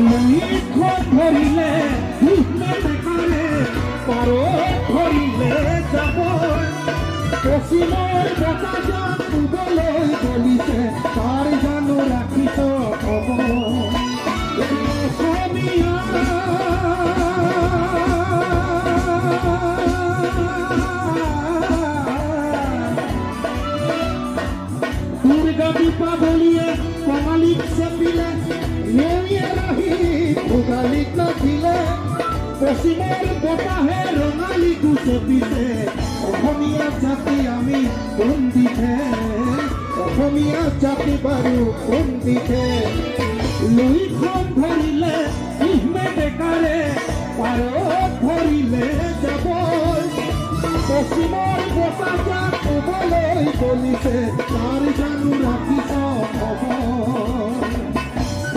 লুইখন ধৰিলে দেখাৰে পাৰ ধৰিলে যাব পশ্চিমৰ বতাহজাক পূবলৈ গলিছে তাৰ জানো ৰাখিছ খবৰ অসমীয়া দুৰ্গা দীপাৱলীয়ে কঙালীক চেপিলে নেউয়ে ৰাহি ভোগালীক নাচিলে পশ্চিমৰ বতাহে ৰঙালীকো চেপিছে অসমীয়া জাতি আমি বন্দিছে অসমীয়া জাতি বাৰু বন্দিছে লুইখন ধৰিলে ডেকাৰে পাৰত ধৰিলে যাব পশ্চিমৰ বতাহজাক ক'বলৈ গলিছে তাৰ জানো ৰাখিছ খবৰ